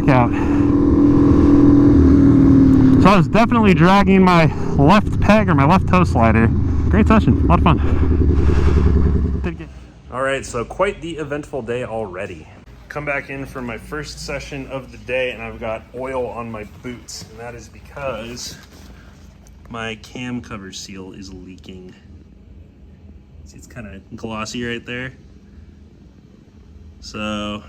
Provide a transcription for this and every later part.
workout. So I was definitely dragging my left peg or my left toe slider. Great session, a lot of fun. All right, so quite the eventful day already. Come back in for my first session of the day and I've got oil on my boots, and that is because my cam cover seal is leaking. See, it's kind of glossy right there. So I'm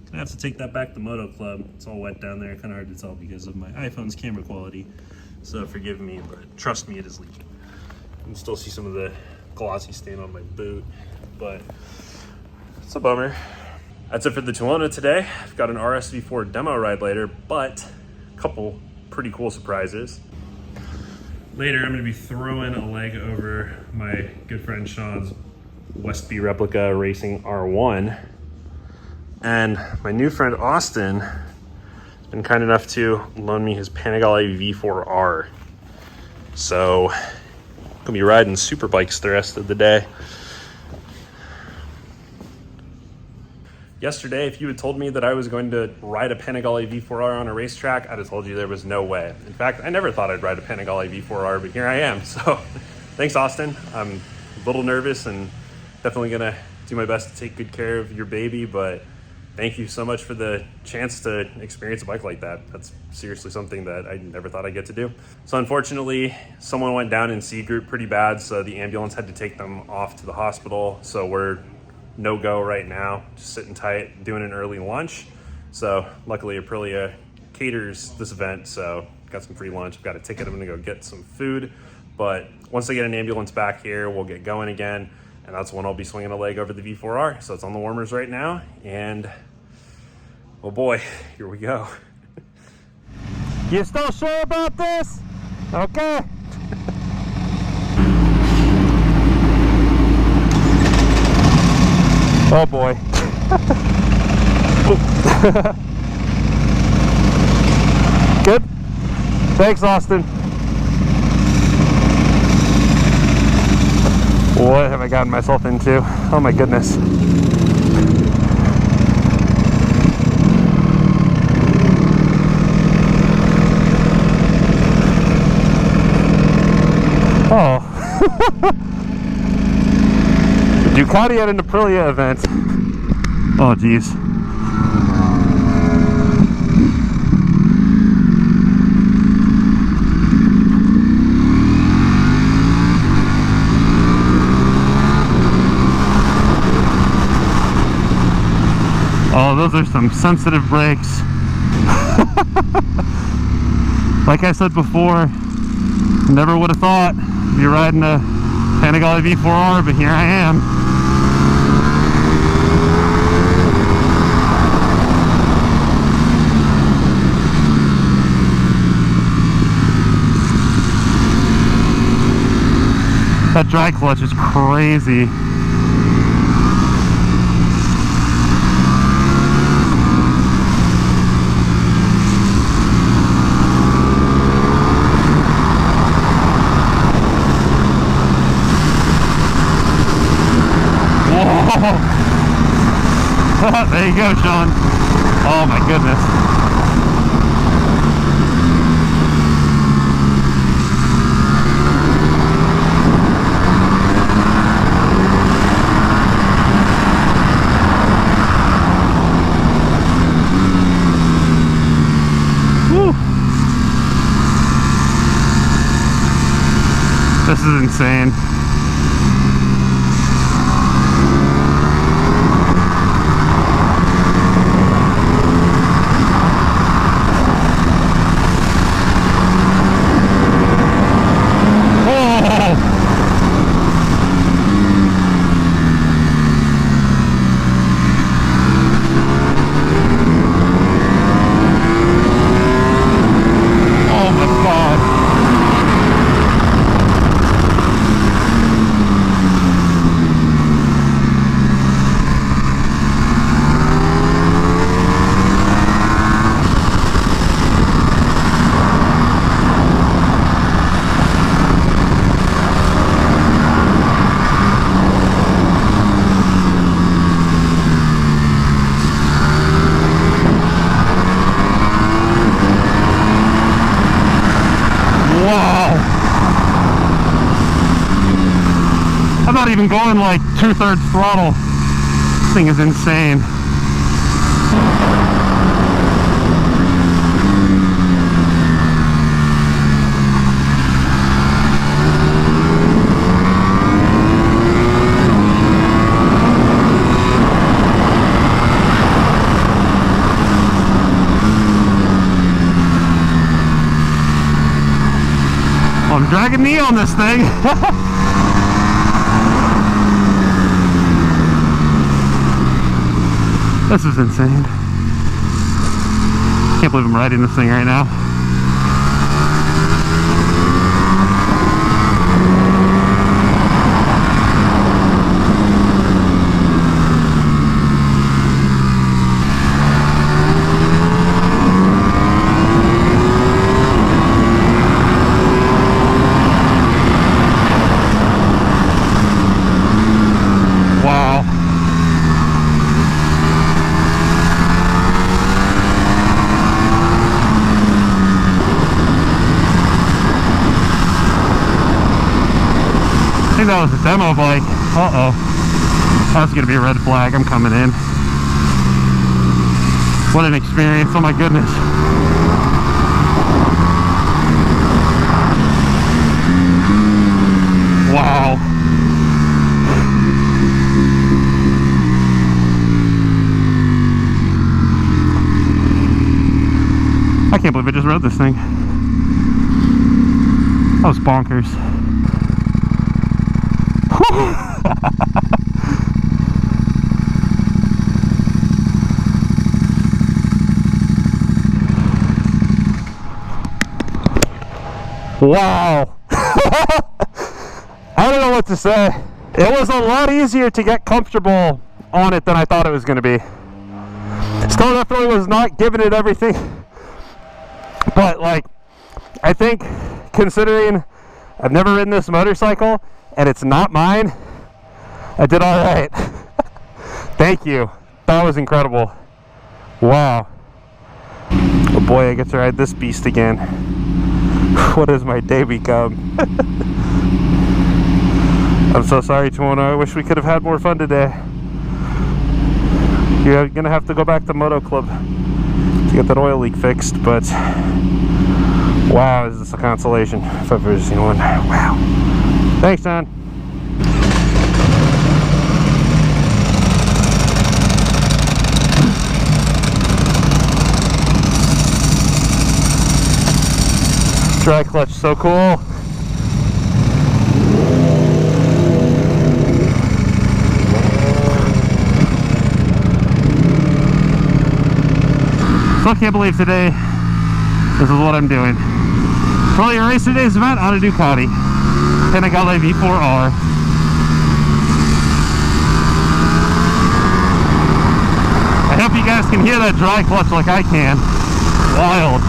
gonna have to take that back to Moto Club. It's all wet down there, kind of hard to tell because of my iPhone's camera quality. So forgive me, but trust me, it is leaking. You can still see some of the glossy stain on my boot, but it's a bummer. That's it for the Tuono today. I've got an RS-V4 demo ride later, but a couple pretty cool surprises. Later, I'm gonna be throwing a leg over my good friend Sean's Westby Replica Racing R1. And my new friend Austin has been kind enough to loan me his Panigale V4R. So, I'm gonna be riding superbikes the rest of the day. Yesterday, if you had told me that I was going to ride a Panigale V4R on a racetrack, I'd have told you there was no way. In fact, I never thought I'd ride a Panigale V4R, but here I am. So thanks, Austin. I'm a little nervous and definitely gonna do my best to take good care of your baby, but thank you so much for the chance to experience a bike like that. That's seriously something that I never thought I'd get to do. So unfortunately, someone went down in C group pretty bad, so the ambulance had to take them off to the hospital. So we're no-go right now, just sitting tight, doing an early lunch. So luckily Aprilia caters this event, so got some free lunch. I've got a ticket, I'm gonna go get some food. But once I get an ambulance back here, we'll get going again. And that's when I'll be swinging a leg over the V4R. So it's on the warmers right now. And oh boy, here we go. You still sure about this? Okay. Oh boy. Good. Thanks, Austin. What have I gotten myself into? Oh my goodness. Oh. Ducati at an Aprilia event. Oh geez. Oh, those are some sensitive brakes. Like I said before, never would have thought I'd be riding a Panigale V4R, but here I am. That dry clutch is crazy. Whoa! There you go, Sean. Oh my goodness. This is insane. not even going like 2/3 throttle. This thing is insane. I'm dragging knee on this thing. This is insane. Can't believe I'm riding this thing right now. I think that was a demo bike. Uh-oh. That's gonna be a red flag. I'm coming in. What an experience. Oh my goodness. Wow. I can't believe I just rode this thing. That was bonkers. Wow. I don't know what to say. It was a lot easier to get comfortable on it than I thought it was going to be. Still definitely was not giving it everything. But like, I think considering I've never ridden this motorcycle and it's not mine, I did all right. Thank you. That was incredible. Wow. Oh boy, I get to ride this beast again. What has my day become? I'm so sorry, Tuono. I wish we could have had more fun today. You're gonna have to go back to Moto Club to get that oil leak fixed, but wow, is this a consolation if I've ever seen one. Wow. Thanks, son. Dry clutch, so cool. Still can't believe today this is what I'm doing. Probably a race today's event on a Ducati Panigale V4R. I hope you guys can hear that dry clutch like I can. Wild.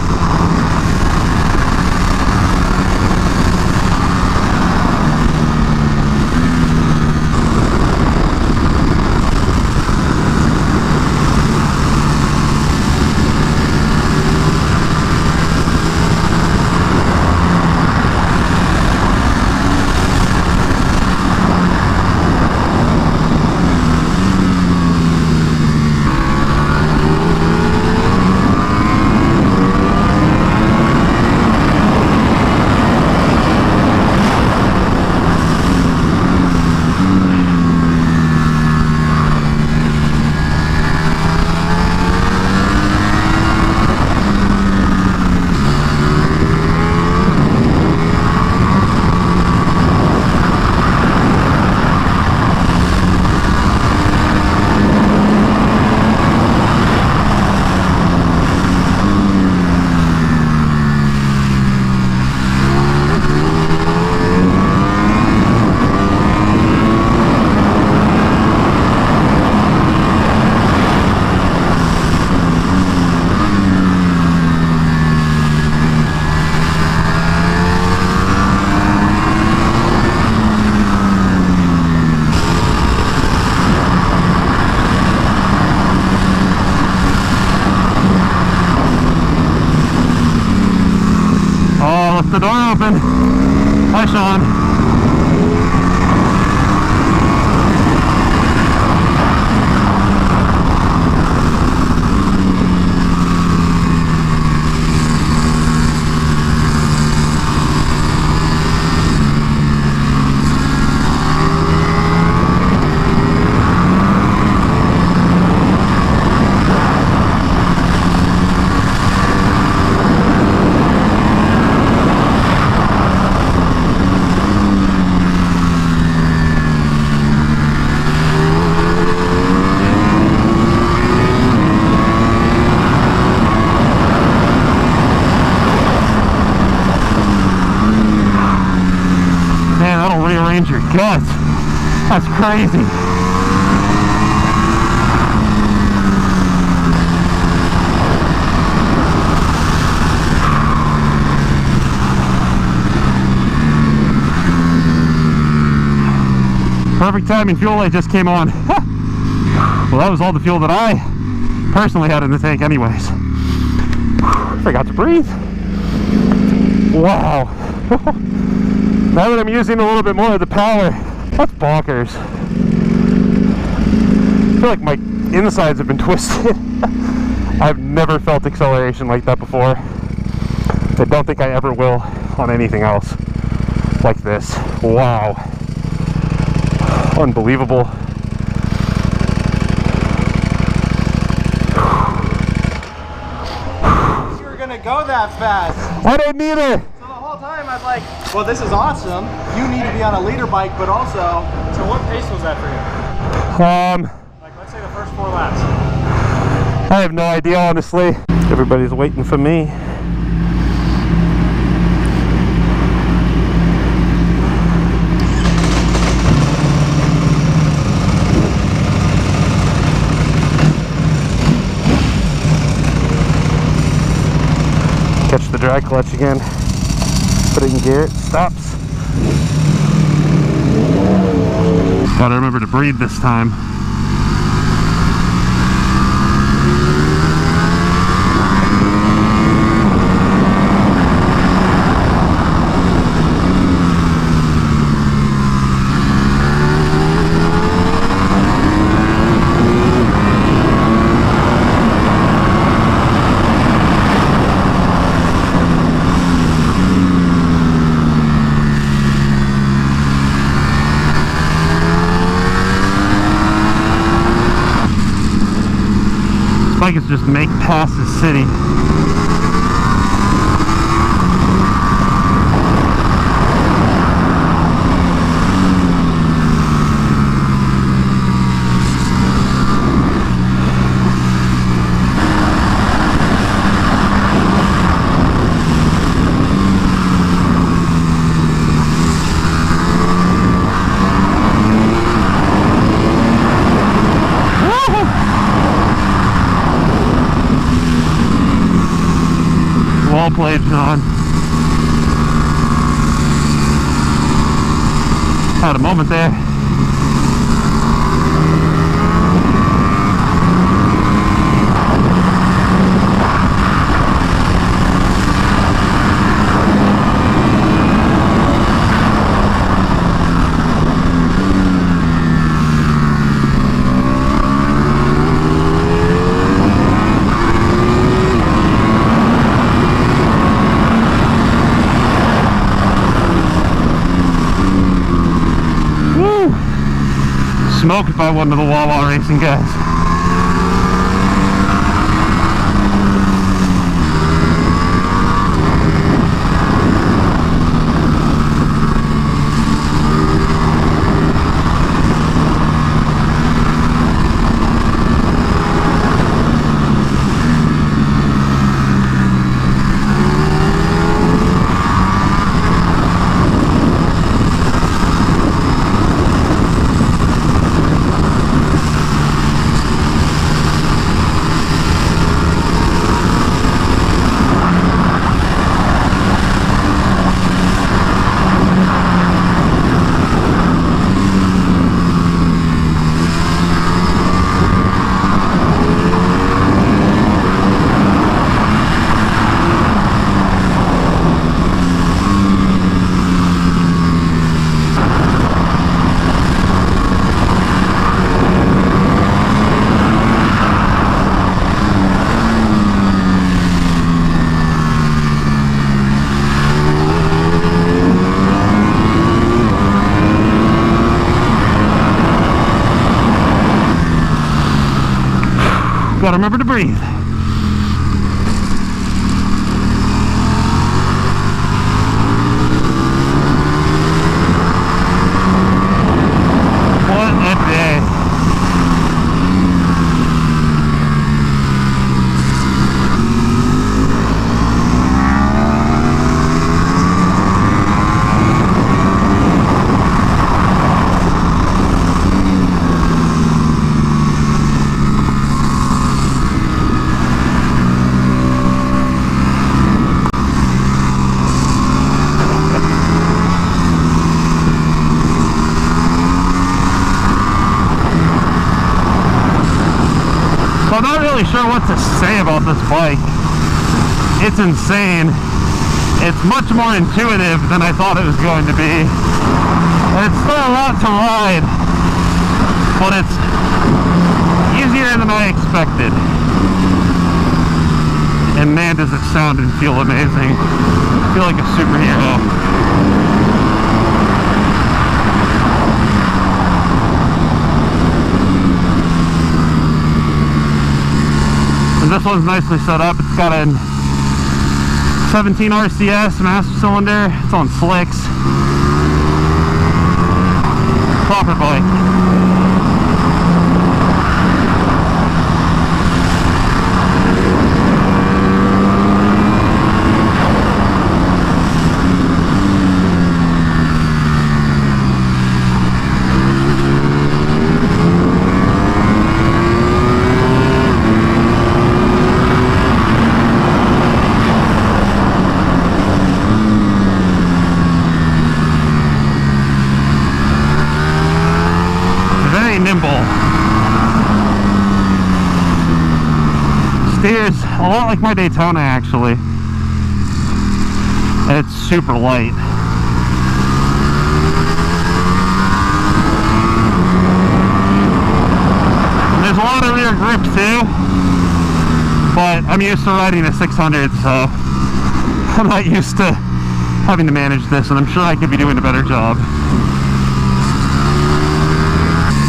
The door open. Hi, Sean. rearrange your guts. That's crazy. Perfect timing, fuel light just came on. Well, that was all the fuel that I personally had in the tank anyways. Forgot to breathe. Wow. Now that I'm using a little bit more of the power, that's bonkers. I feel like my insides have been twisted. I've never felt acceleration like that before. I don't think I ever will on anything else like this. Wow. Unbelievable. You were gonna go that fast. I didn't either. So the whole time I was like, well, this is awesome. You need to be on a leader bike, but also. So what pace was that for you? Like, let's say the first 4 laps. I have no idea, honestly. Everybody's waiting for me. Catch the dry clutch again. Put it in gear, it stops. Gotta remember to breathe this time. Bike is just make past the city. Well played, John. Had a moment there. Smoked by one of the Wawa racing guys. Gotta remember to breathe. What a day. what to say about this bike. It's insane. It's much more intuitive than I thought it was going to be. And it's still a lot to ride, but it's easier than I expected. And man, does it sound and feel amazing. I feel like a superhero. And this one's nicely set up. It's got a 17 RCS master cylinder. It's on slicks. Proper bike. Steers a lot like my Daytona, actually. It's super light. And there's a lot of rear grip too, but I'm used to riding a 600, so I'm not used to having to manage this, and I'm sure I could be doing a better job.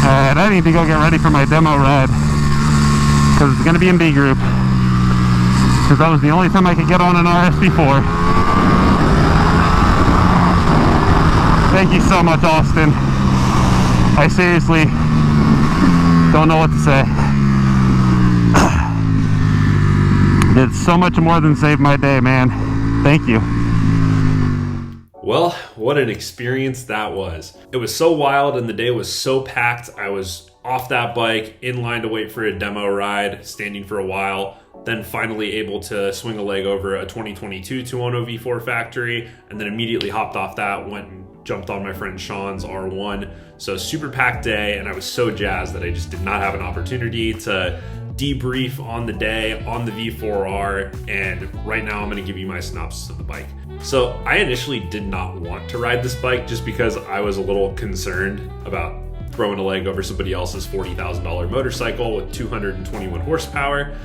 Alright, I need to go get ready for my demo ride, because it's going to be in B group, because that was the only time I could get on an RS before. Thank you so much, Austin. I seriously don't know what to say. It's so much more than saved my day, man. Thank you. Well, what an experience that was. It was so wild and the day was so packed. I was off that bike, in line to wait for a demo ride, standing for a while, then finally able to swing a leg over a 2022 Tuono V4 factory, and then immediately hopped off that, went and jumped on my friend Sean's R1. So super packed day, and I was so jazzed that I just did not have an opportunity to debrief on the day on the V4R, and right now I'm going to give you my synopsis of the bike. So I initially did not want to ride this bike just because I was a little concerned about throwing a leg over somebody else's $40,000 motorcycle with 221 horsepower.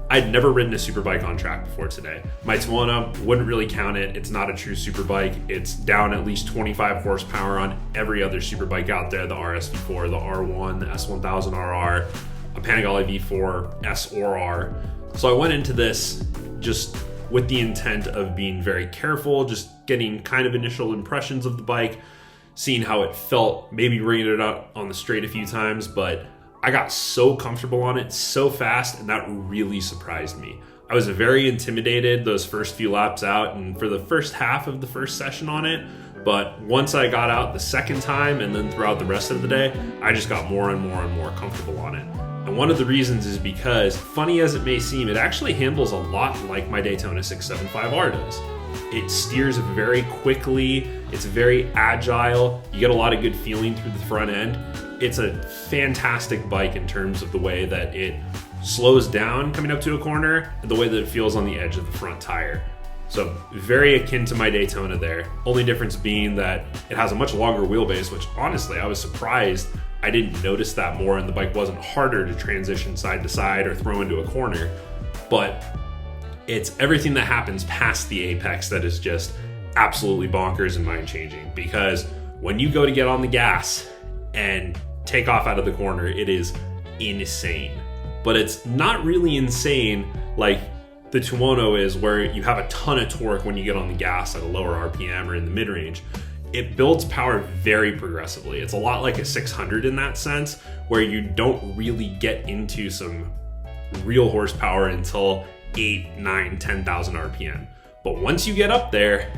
I'd never ridden a superbike on track before today. My Tuono wouldn't really count it. It's not a true superbike. It's down at least 25 horsepower on every other superbike out there, the RS4, the R1, the S1000RR, a Panigale V4 S or R. So I went into this just with the intent of being very careful, just getting kind of initial impressions of the bike, seeing how it felt, maybe bringing it up on the straight a few times, but I got so comfortable on it so fast, and that really surprised me. I was very intimidated those first few laps out and for the first half of the first session on it, but once I got out the second time and then throughout the rest of the day, I just got more and more and more comfortable on it. And one of the reasons is because, funny as it may seem, it actually handles a lot like my Daytona 675R does. It steers very quickly, it's very agile, you get a lot of good feeling through the front end. It's a fantastic bike in terms of the way that it slows down coming up to a corner and the way that it feels on the edge of the front tire. So very akin to my Daytona there. Only difference being that it has a much longer wheelbase, which honestly I was surprised I didn't notice that more, and the bike wasn't harder to transition side to side or throw into a corner. But it's everything that happens past the apex that is just absolutely bonkers and mind-changing, because when you go to get on the gas and take off out of the corner, it is insane. But it's not really insane like the Tuono is, where you have a ton of torque when you get on the gas at a lower RPM or in the mid-range. It builds power very progressively. It's a lot like a 600 in that sense, where you don't really get into some real horsepower until 8, 9, 10,000 RPM. But once you get up there,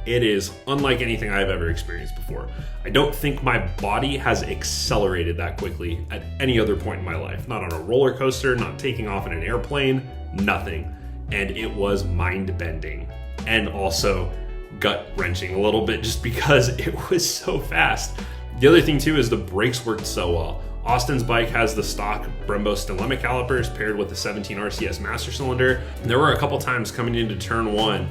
it is unlike anything I've ever experienced before. I don't think my body has accelerated that quickly at any other point in my life. Not on a roller coaster, not taking off in an airplane, nothing. And it was mind-bending and also gut-wrenching a little bit just because it was so fast. The other thing too is the brakes worked so well. Austin's bike has the stock Brembo stem limit calipers paired with the 17 RCS master cylinder. And there were a couple times coming into turn 1,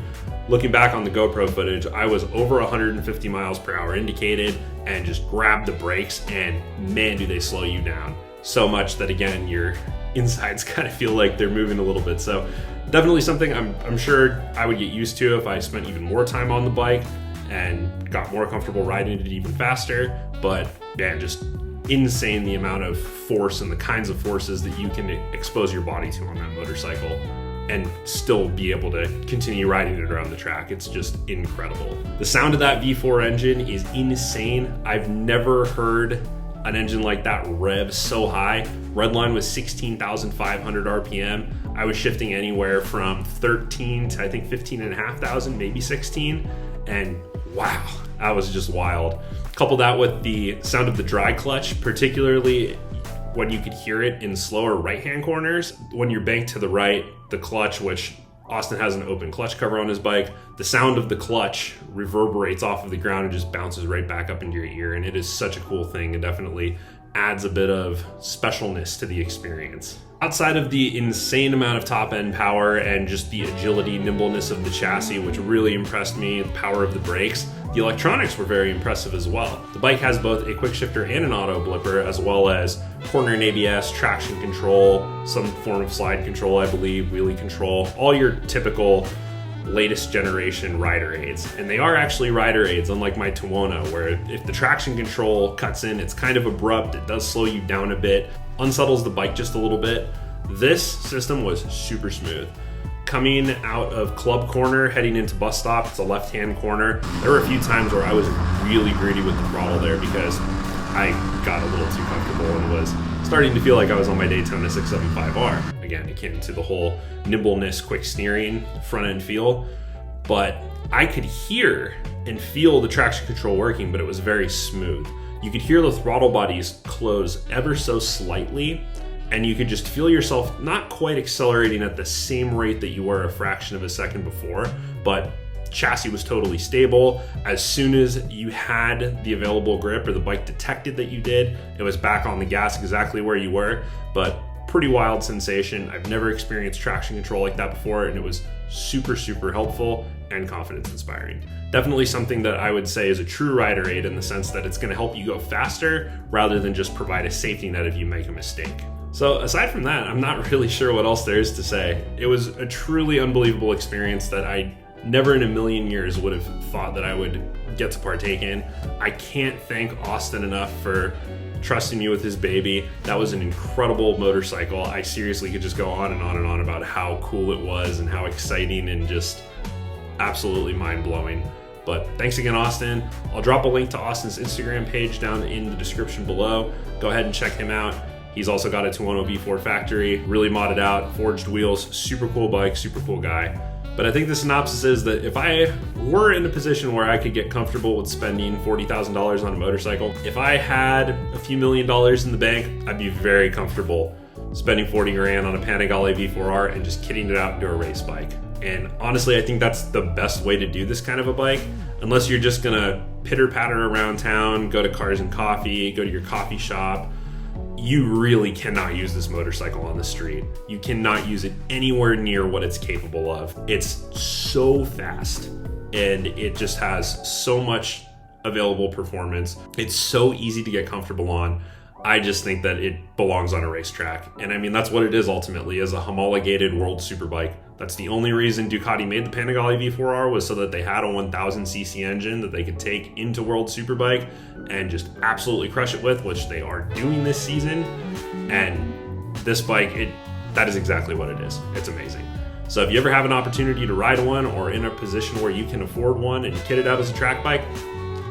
looking back on the GoPro footage, I was over 150 miles per hour indicated and just grabbed the brakes, and man, do they slow you down. So much that, again, your insides kind of feel like they're moving a little bit. So definitely something I'm sure I would get used to if I spent even more time on the bike and got more comfortable riding it even faster. But man, just insane the amount of force and the kinds of forces that you can expose your body to on that motorcycle and still be able to continue riding it around the track. It's just incredible. The sound of that V4 engine is insane. I've never heard an engine like that rev so high. Redline was 16,500 RPM. I was shifting anywhere from 13 to I think 15,500, maybe 16. And wow, that was just wild. Couple that with the sound of the dry clutch, particularly when you could hear it in slower right-hand corners. When you're banked to the right, the clutch, which Austin has an open clutch cover on his bike, the sound of the clutch reverberates off of the ground and just bounces right back up into your ear. And it is such a cool thing and definitely adds a bit of specialness to the experience. Outside of the insane amount of top-end power and just the agility, nimbleness of the chassis, which really impressed me, the power of the brakes, the electronics were very impressive as well. The bike has both a quick shifter and an auto blipper, as well as corner and ABS, traction control, some form of slide control, I believe, wheelie control, all your typical latest generation rider aids. And they are actually rider aids, unlike my Tuono, where if the traction control cuts in, it's kind of abrupt, it does slow you down a bit, unsettles the bike just a little bit. This system was super smooth. Coming out of club corner, heading into bus stop, it's a left-hand corner. There were a few times where I was really greedy with the throttle there because I got a little too comfortable and was starting to feel like I was on my Daytona 675R. Again, akin to the whole nimbleness, quick steering, front-end feel. But I could hear and feel the traction control working, but it was very smooth. You could hear the throttle bodies close ever so slightly, and you could just feel yourself not quite accelerating at the same rate that you were a fraction of a second before, but chassis was totally stable. As soon as you had the available grip or the bike detected that you did, it was back on the gas exactly where you were. But pretty wild sensation. I've never experienced traction control like that before, and it was super, super helpful and confidence inspiring. Definitely something that I would say is a true rider aid in the sense that it's gonna help you go faster rather than just provide a safety net if you make a mistake. So aside from that, I'm not really sure what else there is to say. It was a truly unbelievable experience that I never in a million years would have thought that I would get to partake in. I can't thank Austin enough for trusting me with his baby. That was an incredible motorcycle. I seriously could just go on and on and on about how cool it was and how exciting and just absolutely mind-blowing. But thanks again, Austin. I'll drop a link to Austin's Instagram page down in the description below. Go ahead and check him out. He's also got a Tuono V4 factory, really modded out, forged wheels, super cool bike, super cool guy. But I think the synopsis is that if I were in a position where I could get comfortable with spending $40,000 on a motorcycle, if I had a few $1,000,000 in the bank, I'd be very comfortable spending 40 grand on a Panigale V4R and just kitting it out into a race bike. And honestly, I think that's the best way to do this kind of a bike, unless you're just gonna pitter patter around town, go to Cars and Coffee, go to your coffee shop. You really cannot use this motorcycle on the street. You cannot use it anywhere near what it's capable of. It's so fast and it just has so much available performance. It's so easy to get comfortable on. I just think that it belongs on a racetrack. And I mean, that's what it is ultimately, as a homologated world superbike. That's the only reason Ducati made the Panigale V4R, was so that they had a 1000cc engine that they could take into World Superbike and just absolutely crush it with, which they are doing this season. And this bike, that is exactly what it is. It's amazing. So if you ever have an opportunity to ride one or in a position where you can afford one and kit it out as a track bike,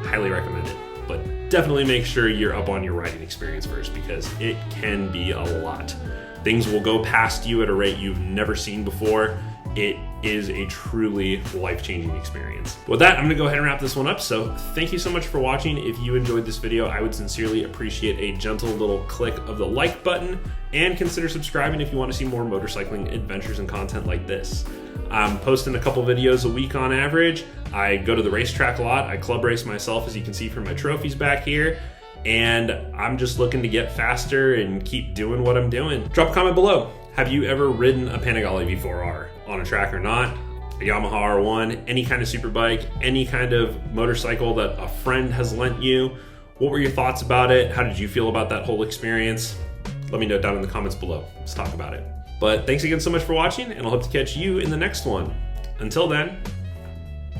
highly recommend it. But definitely make sure you're up on your riding experience first, because it can be a lot. Things will go past you at a rate you've never seen before. It is a truly life-changing experience. With that, I'm gonna go ahead and wrap this one up. So thank you so much for watching. If you enjoyed this video, I would sincerely appreciate a gentle little click of the like button, and consider subscribing if you want to see more motorcycling adventures and content like this. I'm posting a couple videos a week on average. I go to the racetrack a lot. I club race myself, as you can see from my trophies back here. and I'm just looking to get faster and keep doing what I'm doing. Drop a comment below. Have you ever ridden a Panigale V4R on a track or not? A Yamaha R1, any kind of superbike, any kind of motorcycle that a friend has lent you? What were your thoughts about it? How did you feel about that whole experience? Let me know down in the comments below. Let's talk about it. But thanks again so much for watching, and I'll hope to catch you in the next one. Until then,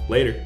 later.